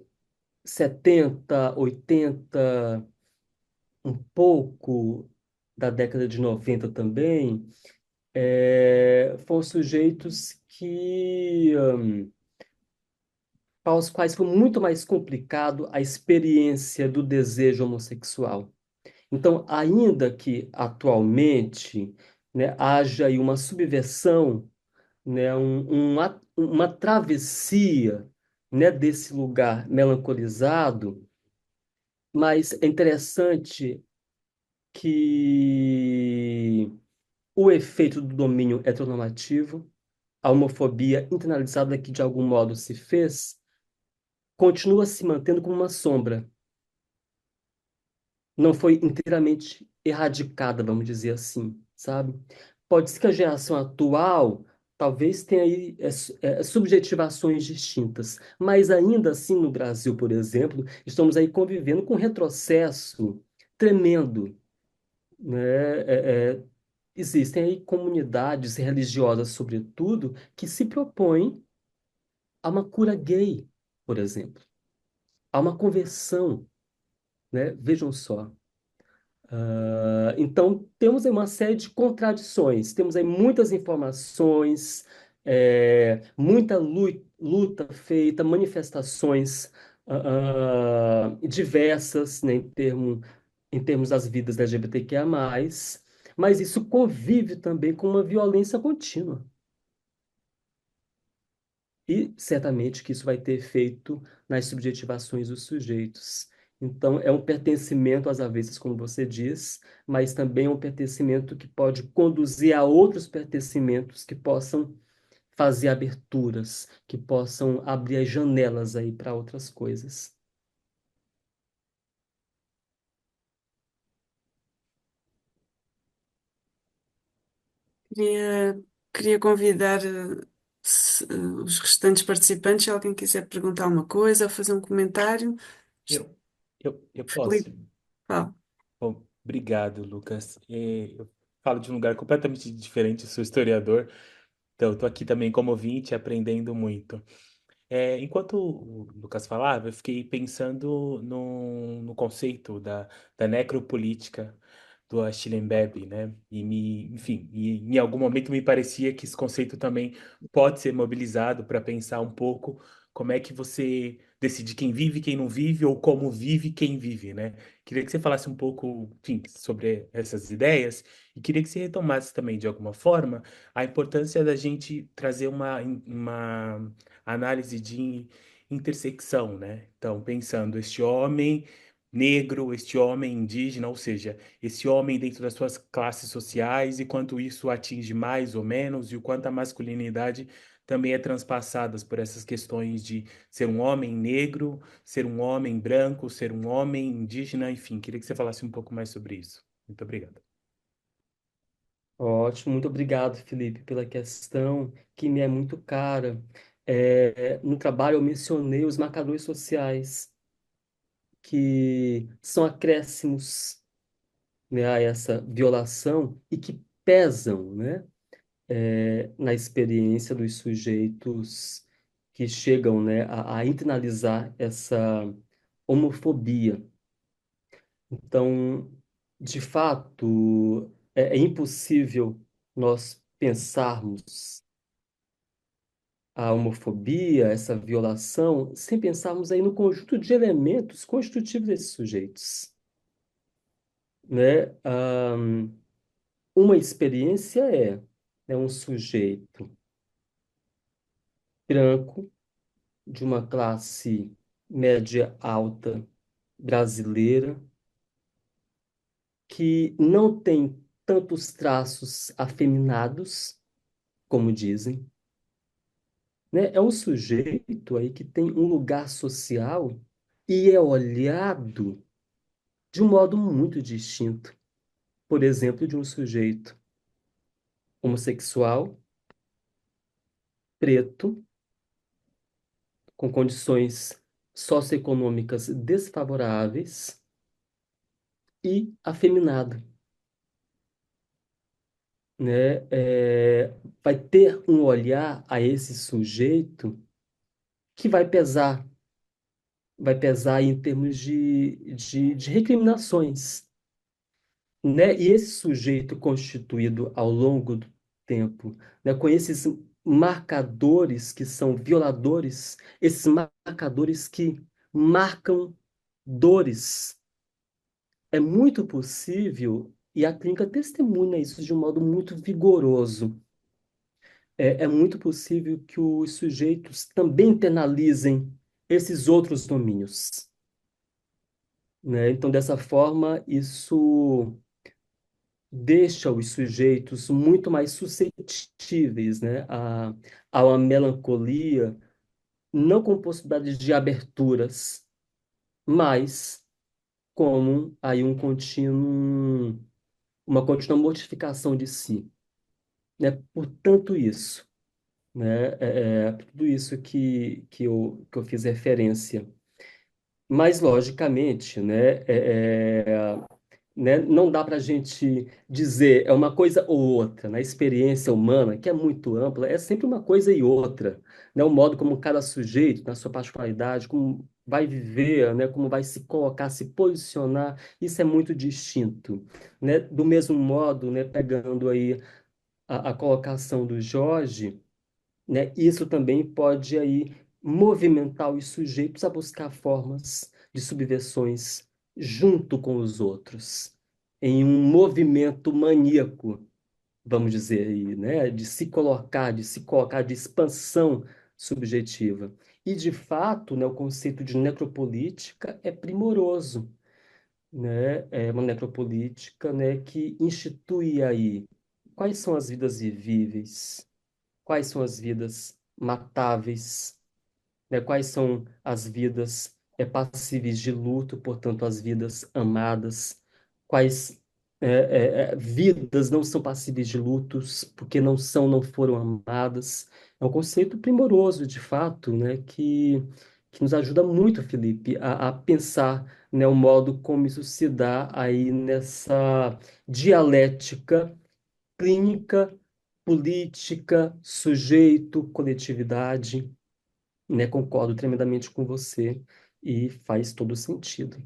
Speaker 3: 70, 80, um pouco da década de 90 também, foram sujeitos para os quais foi muito mais complicado a experiência do desejo homossexual. Então, ainda que atualmente, né, haja aí uma subversão, né, uma travessia, né, desse lugar melancolizado, mas é interessante que o efeito do domínio heteronormativo, a homofobia internalizada que de algum modo se fez, continua se mantendo como uma sombra. Não foi inteiramente erradicada, vamos dizer assim, sabe? Pode ser que a geração atual talvez tenha aí subjetivações distintas, mas ainda assim no Brasil, por exemplo, estamos aí convivendo com um retrocesso tremendo, né? Existem aí comunidades religiosas, sobretudo, que se propõem a uma cura gay, por exemplo, a uma conversão, né? Vejam só. Então, temos aí uma série de contradições, temos aí muitas informações, muita luta feita, manifestações diversas, né, em termos das vidas LGBTQIA+, mas isso convive também com uma violência contínua. E certamente que isso vai ter efeito nas subjetivações dos sujeitos. Então, é um pertencimento às avessas, como você diz, mas também é um pertencimento que pode conduzir a outros pertencimentos que possam fazer aberturas, que possam abrir as janelas aí para outras coisas.
Speaker 2: Queria, queria convidar os restantes participantes, se alguém quiser perguntar alguma coisa ou fazer um comentário.
Speaker 5: Eu, eu posso.
Speaker 2: Felipe, fala.
Speaker 5: Bom, obrigado, Lucas. Eu falo de um lugar completamente diferente, sou historiador, então estou aqui também como ouvinte, aprendendo muito. Enquanto o Lucas falava, eu fiquei pensando no conceito da necropolítica do Achille Mbembe, né? Enfim, em algum momento me parecia que esse conceito também pode ser mobilizado para pensar um pouco como é que você decide quem vive, quem não vive, ou como vive quem vive, né? Queria que você falasse um pouco, enfim, sobre essas ideias e queria que você retomasse também, de alguma forma, a importância da gente trazer uma análise de intersecção, né? Então, pensando este homem negro, este homem indígena, ou seja, esse homem dentro das suas classes sociais e quanto isso atinge mais ou menos e o quanto a masculinidade também é transpassada por essas questões de ser um homem negro, ser um homem branco, ser um homem indígena, enfim, queria que você falasse um pouco mais sobre isso. Muito obrigado.
Speaker 3: Ótimo, muito obrigado, Felipe, pela questão que me é muito cara. No trabalho eu mencionei os marcadores sociais, que são acréscimos, né, a essa violação e que pesam, né, na experiência dos sujeitos que chegam, né, a internalizar essa homofobia. Então, de fato, é impossível nós pensarmos a homofobia, essa violação, sem pensarmos aí no conjunto de elementos constitutivos desses sujeitos, né? Uma experiência é um sujeito branco de uma classe média alta brasileira que não tem tantos traços afeminados, como dizem, né? É um sujeito aí que tem um lugar social e é olhado de um modo muito distinto. Por exemplo, de um sujeito homossexual, preto, com condições socioeconômicas desfavoráveis e afeminado, né? Vai ter um olhar a esse sujeito que vai pesar em termos de recriminações, né? E esse sujeito constituído ao longo do tempo, né, com esses marcadores que são violadores, esses marcadores que marcam dores, é muito possível, e a clínica testemunha isso de um modo muito vigoroso, é muito possível que os sujeitos também internalizem esses outros domínios, né? Então, dessa forma, isso deixa os sujeitos muito mais suscetíveis, né, a uma melancolia, não com possibilidade de aberturas, mas como aí uma contínua mortificação de si, né? Portanto, isso, né, tudo isso que eu fiz referência. Mas, logicamente, né, não dá para a gente dizer é uma coisa ou outra. Na experiência humana, que é muito ampla, é sempre uma coisa e outra. Né? O modo como cada sujeito, na sua particularidade, como vai viver, né, como vai se colocar, se posicionar, isso é muito distinto. Né? Do mesmo modo, né, pegando aí a colocação do Jorge, né? Isso também pode aí movimentar os sujeitos a buscar formas de subversões junto com os outros, em um movimento maníaco, vamos dizer aí, né? De se colocar, de expansão subjetiva. E, de fato, né, o conceito de necropolítica é primoroso, né? É uma necropolítica, né, que institui aí quais são as vidas vivíveis, quais são as vidas matáveis, né? Quais são as vidas passíveis de luto, portanto, as vidas amadas, quais vidas não são passíveis de lutos, porque não foram amadas. É um conceito primoroso, de fato, né? Que nos ajuda muito, Felipe, a pensar, né, o modo como isso se dá aí nessa dialética clínica, política, sujeito, coletividade, né? Concordo tremendamente com você e faz todo sentido.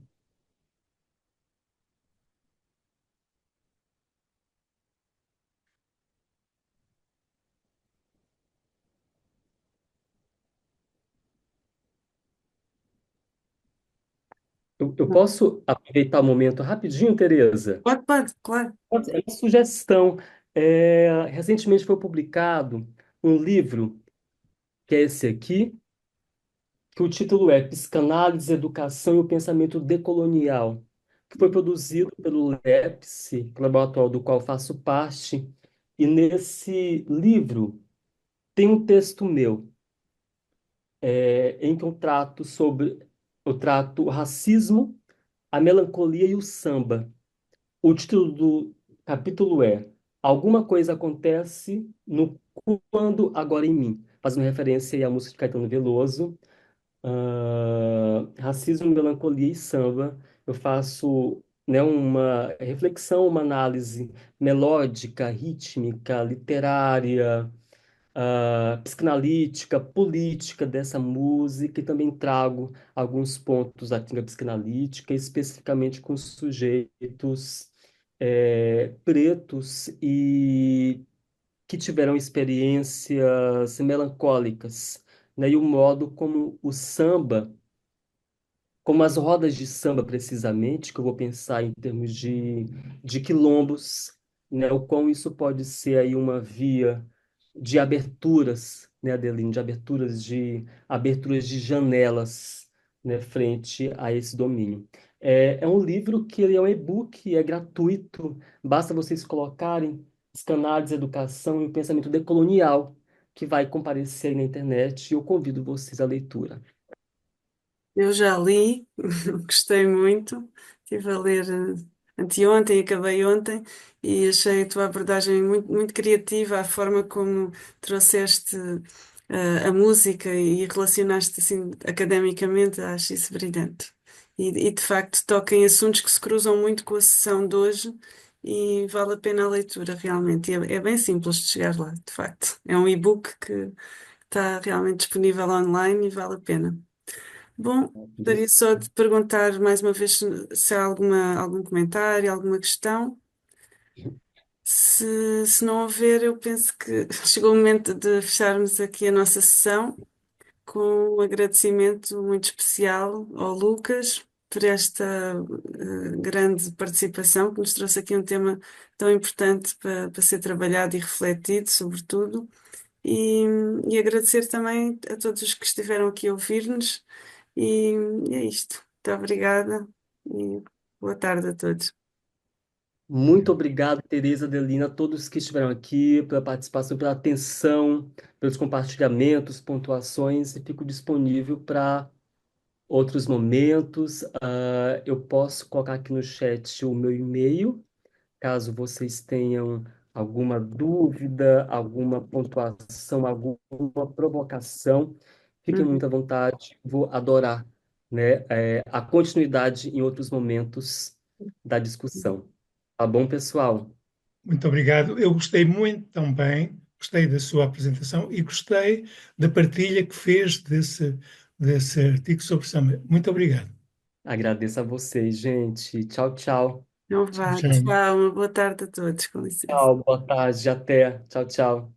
Speaker 3: Eu posso aproveitar o momento rapidinho, Tereza?
Speaker 2: Pode, claro.
Speaker 3: É uma sugestão. Recentemente foi publicado um livro, que é esse aqui, que o título é Psicanálise, Educação e o Pensamento Decolonial, que foi produzido pelo LEPS, laboratório do qual faço parte, e nesse livro tem um texto meu, em que eu trato o racismo, a melancolia e o samba. O título do capítulo é Alguma Coisa Acontece no Quando Agora em Mim, fazendo referência aí à música de Caetano Veloso, racismo, melancolia e samba. Eu faço, né, uma reflexão, uma análise melódica, rítmica, literária, psicanalítica, política dessa música, e também trago alguns pontos da clínica psicanalítica, especificamente com sujeitos pretos e que tiveram experiências melancólicas, né? E o modo como o samba, como as rodas de samba, precisamente, que eu vou pensar em termos de quilombos, né? O quão isso pode ser aí uma via de aberturas, né, Adeline, de aberturas de janelas, né, frente a esse domínio. É um livro que ele é um e-book, é gratuito, basta vocês colocarem Psicanálise, Educação e o Pensamento Decolonial, que vai comparecer aí na internet, e eu convido vocês à leitura.
Speaker 2: Eu já li, gostei muito. Estive a ler anteontem, acabei ontem e achei a tua abordagem muito, muito criativa, a forma como trouxeste a música e relacionaste assim academicamente, acho isso brilhante. E de facto toca em assuntos que se cruzam muito com a sessão de hoje e vale a pena a leitura realmente. E é bem simples de chegar lá, de facto. É um e-book que está realmente disponível online e vale a pena. Bom, gostaria só de perguntar mais uma vez se há algum comentário, alguma questão. Se não houver, eu penso que chegou o momento de fecharmos aqui a nossa sessão com um agradecimento muito especial ao Lucas por esta grande participação que nos trouxe aqui um tema tão importante para ser trabalhado e refletido, sobretudo. E, e agradecer também a todos os que estiveram aqui a ouvir-nos. E, e é isto. Muito obrigada e boa tarde a todos.
Speaker 3: Muito obrigado, Tereza, Adelina, a todos que estiveram aqui, pela participação, pela atenção, pelos compartilhamentos, pontuações, e fico disponível para outros momentos. Eu posso colocar aqui no chat o meu e-mail, caso vocês tenham alguma dúvida, alguma pontuação, alguma provocação, fiquem
Speaker 2: Uhum.
Speaker 3: muito à vontade, vou adorar, né, a continuidade em outros momentos da discussão. Tá bom, pessoal?
Speaker 1: Muito obrigado. Eu gostei muito também, gostei da sua apresentação e gostei da partilha que fez desse artigo sobre samba. Muito obrigado.
Speaker 3: Agradeço a vocês, gente. Tchau, tchau.
Speaker 2: Então
Speaker 1: Tchau,
Speaker 2: vá,
Speaker 1: tchau.
Speaker 2: tchau, uma boa tarde a todos, com licença.
Speaker 3: Tchau, boa tarde, até. Tchau, tchau.